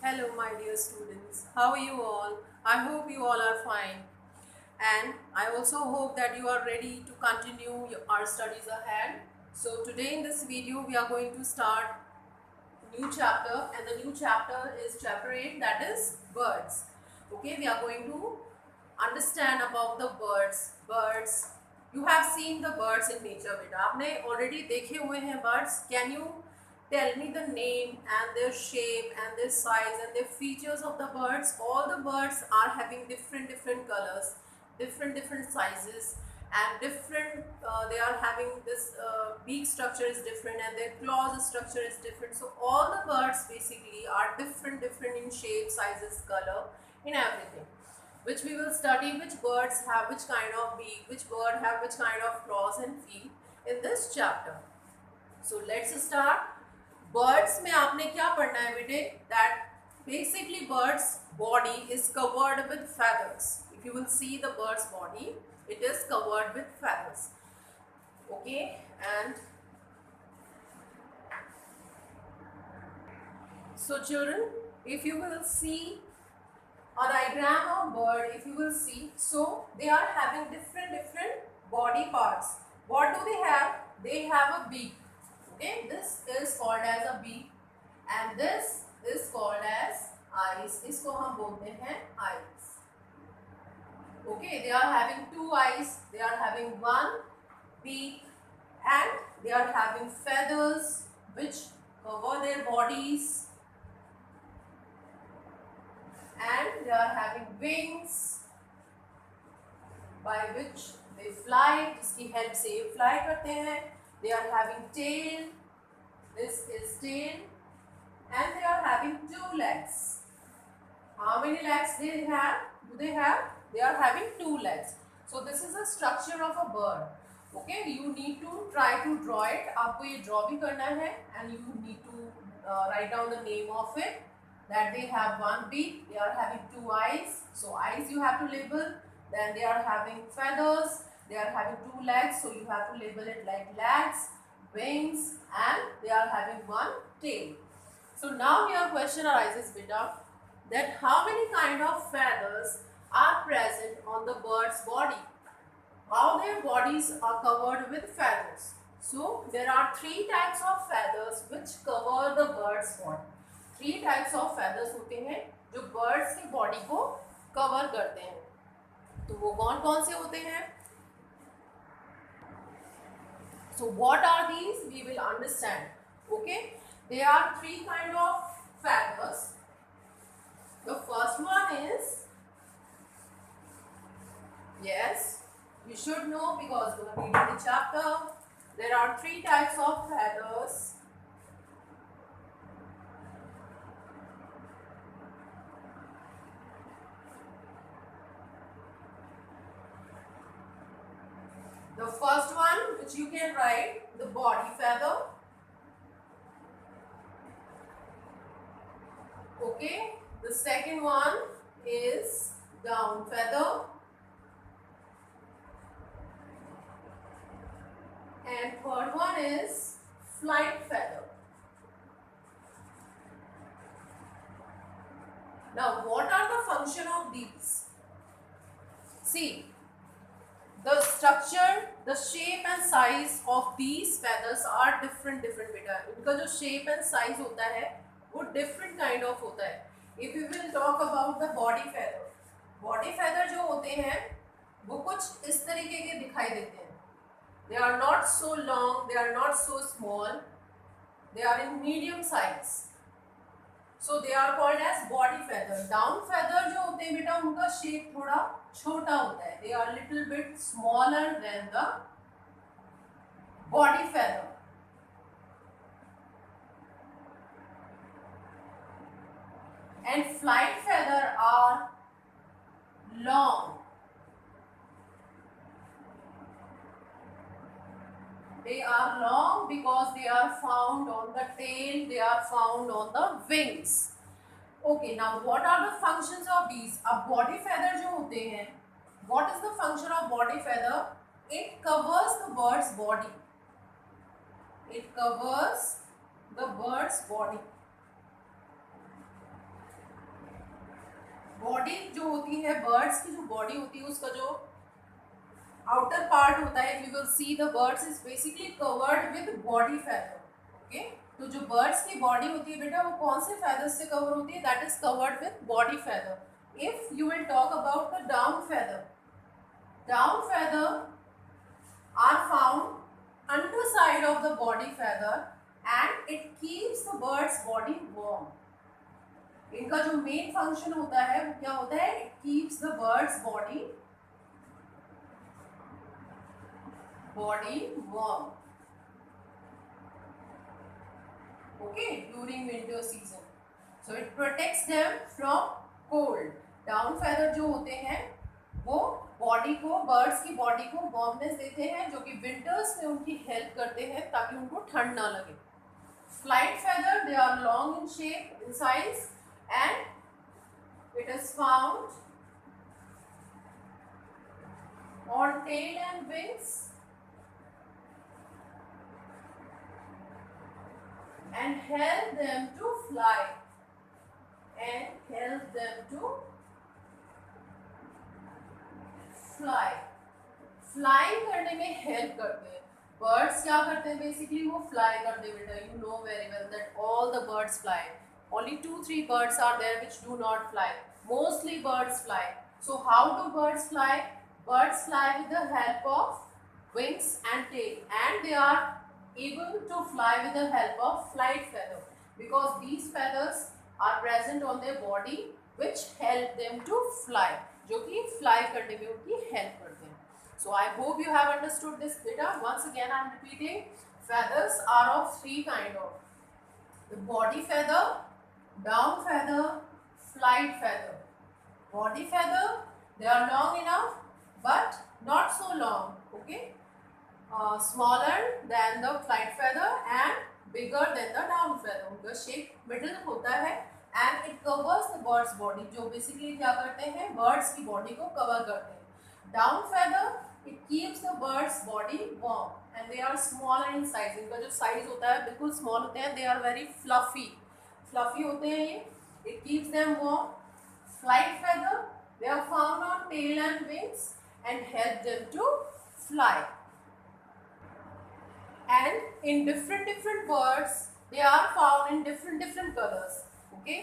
Hello, my dear students. How are you all? I hope you all are fine. And I also hope that you are ready to continue our studies ahead. So, today in this video, we are going to start a new chapter, and the new chapter is chapter 8, that is birds. Okay, we are going to understand about the birds. Birds. You have seen the birds in nature, beta. आपने already देखे हुए हैं birds. Can you tell me the name and their shape and their size and their features of the birds? All the birds are having different colors, different sizes, and different. They are having this beak structure is different, and their claws structure is different. So all the birds basically are different in shape, sizes, color, in everything. Which we will study which birds have which kind of beak, which bird have which kind of claws and feet in this chapter. So let's start. Birds में आपने क्या पढ़ना है बेटे? That basically birds body is covered with feathers. If you will see the bird's body, it is covered with feathers. Okay, and so children, if you will see a diagram of bird, if you will see, so they are having different body parts. What do they have? They have a beak. Okay, this is called as a beak, and this is called as eyes. इसको हम बोलते हैं eyes. Okay, they are having two eyes. They are having one beak, and they are having feathers which cover their bodies, and they are having wings by which they fly. जिसकी help से ये fly करते हैं. They are having tail. This is tail, and they are having two legs. How many legs they have? Do they have? They are having two legs. So this is the structure of a bird. Okay, you need to try to draw it. आपको ये draw भी करना है, and you need to write down the name of it. That they have one beak. They are having two eyes. So eyes you have to label. Then they are having feathers. They are having two legs, so you have to label it like legs, wings, and they are having one tail. So now your question arises, beta, that how many kind of feathers are present on the bird's body? How their bodies are covered with feathers? So there are three types of feathers which cover the bird's body. Three types of feathers होते हैं जो birds की body को cover करते हैं. तो वो कौन कौन से होते हैं? So what are these? We will understand. Okay, there are three kind of feathers. The first one is, yes, you should know because you are reading the chapter. There are three types of feathers. The first one which you can write, the body feather. Okay, the second one is down feather, and third one is flight feather. Now what are the function of these? See, the structure, the shape and size of these feathers are different बेटा. इनका जो shape and size होता है वो different kind of होता है. If we will talk about the body feather जो होते हैं वो कुछ इस तरीके के दिखाई देते हैं. They are not so long, they are not so small, they are in medium size. So they are called as body feather. Down feather जो होते हैं बेटा उनका shape थोड़ा छोटा होता है. They are little bit smaller than the body feather. And flight feather are long. They are long because they are found on the tail, they are found on the wings. Okay, now what are the functions of these? अब body feather जो होते हैं, what is the function of body feather? It covers the bird's body. It covers the bird's body. जो होती है birds की जो body होती है उसका जो आउटर पार्ट होता है, you will see the birds is basically covered with body feather. Okay, तो जो बर्ड्स की बॉडी होती है बेटा वो कौन से फेदर्स से कवर होती है? That is covered with body feather. If you will talk about the down feather, down feather are found underside of the body feather and it keeps the bird's body warm. इनका जो main function होता है वो क्या होता है? It keeps the bird's body warm. Okay, during winter season. So it protects them from cold. Down feather जो होते हैं वो बॉडी को, बर्ड्स की बॉडी को वार्मनेस देते हैं, जो कि विंटर्स में उनकी हेल्प करते हैं ताकि उनको ठंड ना लगे. Flight feather, they are long in shape, in size and it is found on tail and wings and help them to fly fly करने में हेल्प करते हैं. बर्ड्स क्या करते हैं? बेसिकली वो फ्लाई करते हैं बेटा. You know very well that all the birds fly. Only 2-3 birds are there which do not fly. Mostly birds fly. So how do birds fly? Birds fly with the help of wings and tail, and they are able to fly with the help of flight feather, because these feathers are present on their body which help them to fly, जो कि fly करने में उनकी help करते हैं. So I hope you have understood this beta. Once again I am repeating, feathers are of 3 kind of: the body feather, down feather, flight feather. Body feather, they are long enough but not so long. Okay, smaller than the flight feather and bigger than the down feather. उनका shape middle होता है and it covers the bird's body, जो basically क्या करते हैं? birds की body को cover करते हैं. Down feather, it keeps the bird's body warm and they are smaller in size. इनका जो size होता है बिल्कुल small होते हैं. They are very fluffy होते हैं ये. It keeps them warm. Flight feather, they are found on tail and wings and help them to fly. And in different birds, they are found in different colors. Okay,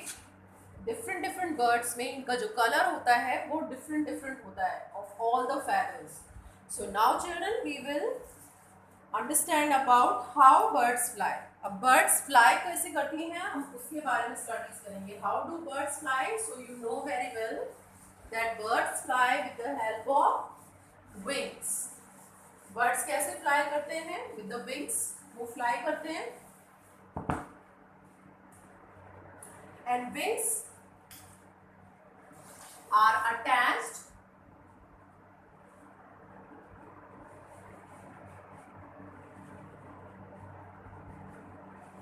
different birds में इनका जो color होता है वो different होता है of all the feathers. So now children, we will understand about how birds fly. अब birds fly कैसे करती हैं हम उसके बारे में studies करेंगे. How do birds fly? So you know very well that birds fly with the help of wings. Birds कैसे फ्लाई करते हैं? विद द विंग्स वो फ्लाई करते हैं. And wings are attached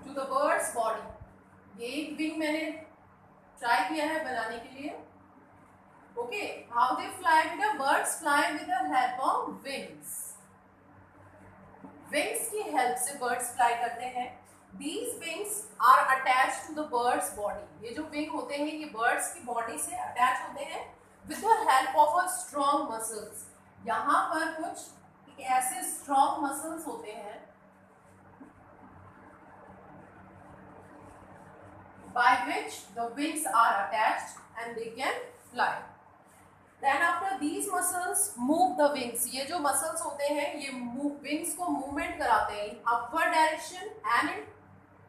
to the bird's body. ये एक wing मैंने try किया है बनाने के लिए. Okay, how they fly? With birds fly with the help of wings. Wings की हेल्प से बर्ड्स फ्लाई करते हैं. These wings are attached to the bird's body. ये जो विंग होते हैं ये बर्ड्स की बॉडी से अटैच होते हैं with the help of a strong muscles. यहाँ पर कुछ ऐसे strong muscles होते हैं by which the wings are attached and they can fly. Then after these muscles move the wings. ये जो muscles होते हैं ये wings को movement कराते हैं in upward direction and in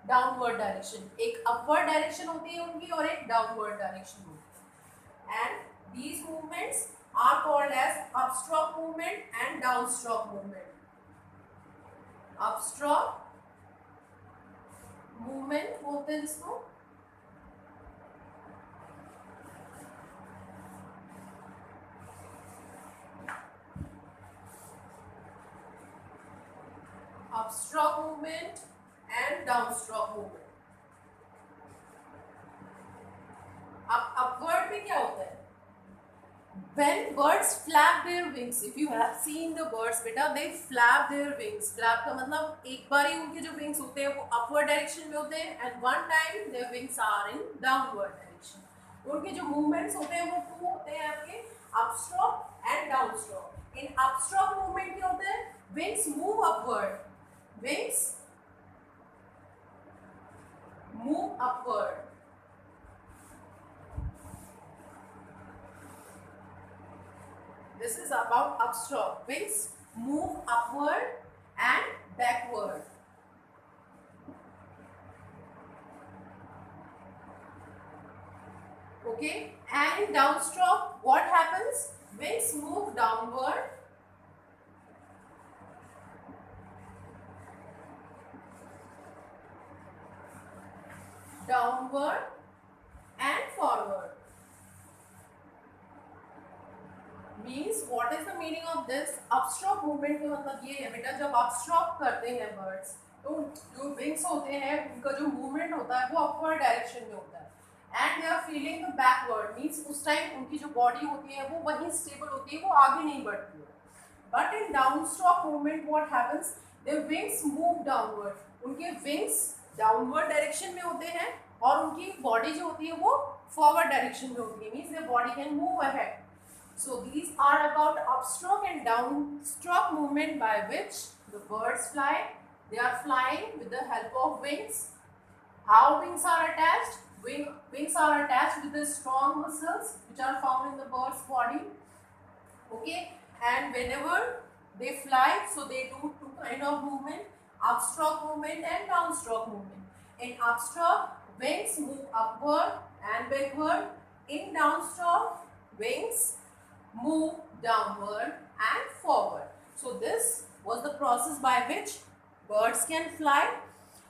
downward direction. एक upward direction होती है उनकी और एक downward direction होती है. And these movements are called as upstroke movement and downstroke movement. Upstroke movement बोलते हैं जिसको. Upstroke movement and downstroke movement. अब upward में क्या होता है? When birds flap their wings, if you have seen the birds बेटा, they flap their wings. Flap का मतलब एक बार ही उनके जो wings होते हैं वो upward direction में होते हैं and one time their wings are in downward direction. उनके जो मूवमेंट्स होते हैं वो टू होते हैं आपके, अपस्ट्रोक एंड डाउनस्ट्रोक। इन अपस्ट्रोक मूवमेंट क्या होते हैं, wings move upward, wings move upward. This is about upstroke. Wings move upward and backward. Okay, and in downstroke, what happens? Wings move downward, downward and forward. Means what is the meaning of this? Upstroke movement का मतलब ये है बेटा, जब upstroke करते हैं birds, तो जो wings होते हैं उनका जो movement होता है वो upward direction में होता है, and they are feeling the backward, means उस टाइम उनकी जो body होती है वो वहीं stable होती है, वो आगे नहीं बढ़ती है। But in downstroke movement what happens? Their wings move downward, उनके wings downward direction में होते हैं और उनकी body जो होती है वो forward direction में होती है, means their body can move ahead. So these are about upstroke and downstroke movement by which the birds fly. They are flying with the help of wings. How wings are attached? Wings are attached with the strong muscles which are found in the bird's body. Okay, and whenever they fly, so they do two kind of movement: upstroke movement and downstroke movement. In upstroke, wings move upward and backward. In downstroke, wings move downward and forward. So this was the process by which birds can fly.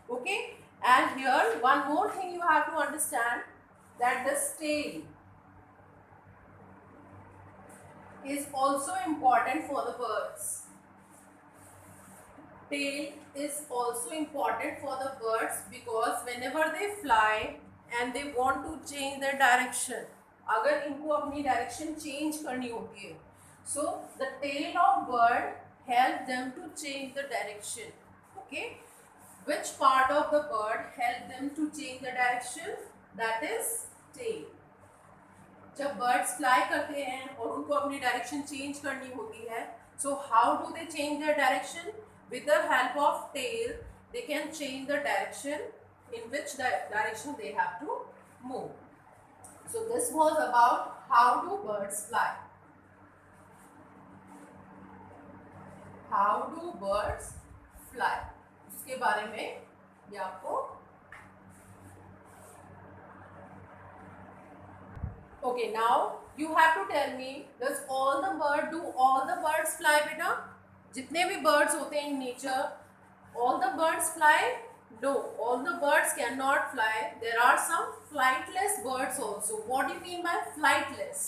Okay, and here one more thing you have to understand, that the tail is also important for the birds. Tail is also important for the birds because whenever they fly and they want to change their direction, अगर इनको अपनी direction change करनी होती है, so the tail of bird help them to change the direction. Okay, which part of the bird help them to change the direction? That is tail. जब birds fly करते हैं और उनको अपनी डायरेक्शन चेंज करनी होती है, so how do they change their direction? With the help of tail they can change the direction in which direction they have to move. So this was about how do birds fly. How do birds fly? उसके बारे में ये आपको. Okay, now you have to tell me, do all the birds fly बेटा? जितने भी birds होते हैं in nature, all the birds fly? No, all the birds cannot fly. There are some flightless birds also. What do you mean by flightless?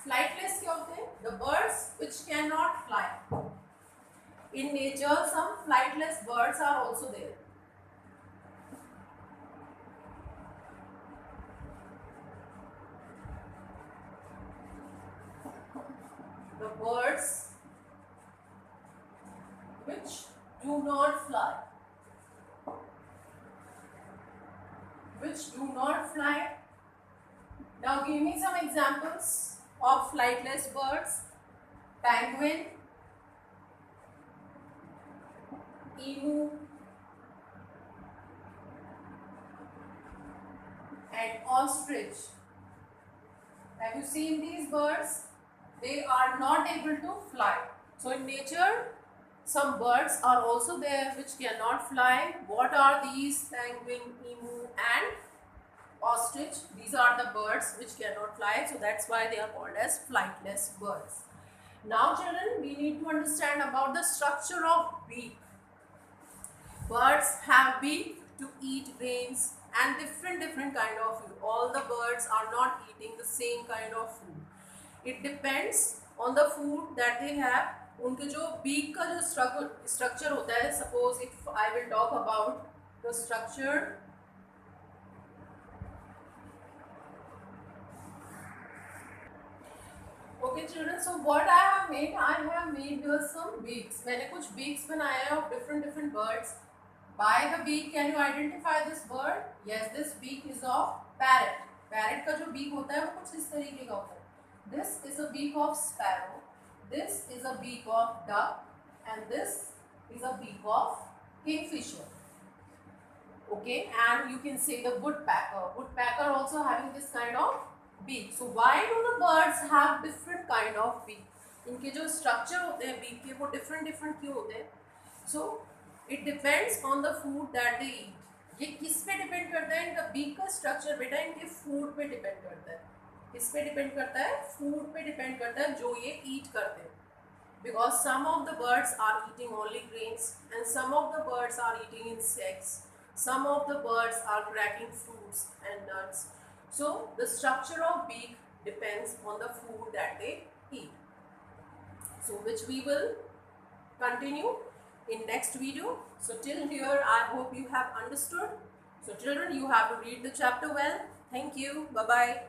Flightless क्या होते हैं? The birds which cannot fly. In nature, some flightless birds are also there. The birds which do not fly. Which do not fly. Now give me some examples of flightless birds. Penguin, emu, and ostrich. Have you seen these birds? They are not able to fly. So in nature, some birds are also there which cannot fly. What are these? Penguin, emu and ostrich. These are the birds which cannot fly. So that's why they are called as flightless birds. Now children, we need to understand about the structure of beak. Birds have beak to eat grains and different kind of food. All the birds are not eating the same kind of food. It depends on the food that they have. उनके जो beak का जो structure होता है, suppose if I will talk about the structure. Okay children, so what I have made some beaks. मैंने कुछ beaks बनाए हैं of different birds. By the beak can you identify this bird? Yes, this beak is of parrot. Parrot का जो beak होता है वो कुछ इस तरीके का होता है. This is a beak of sparrow, this is a beak of duck, and this is a beak of kingfisher. Okay, and you can say the woodpecker. Woodpecker also having this kind of beak. So why do the birds have different kind of beak? इनके जो structure होते हैं beak के वो different क्यों होते हैं? So it depends on the food that they eat. ये किस पे डिपेंड करता है? इनका बीक का स्ट्रक्चर बेटा इनके फूड पे डिपेंड करता है. किस पे डिपेंड करता है? फूड पे डिपेंड करता है जो ये ईट करते हैं. Because some of the birds are eating only grains and some of the birds are eating insects. Some of the birds are cracking fruits and nuts. So the structure of beak depends on the food that they eat. So which we will continue in next video. So till here I hope you have understood. So children, you have to read the chapter well. Thank you. Bye bye.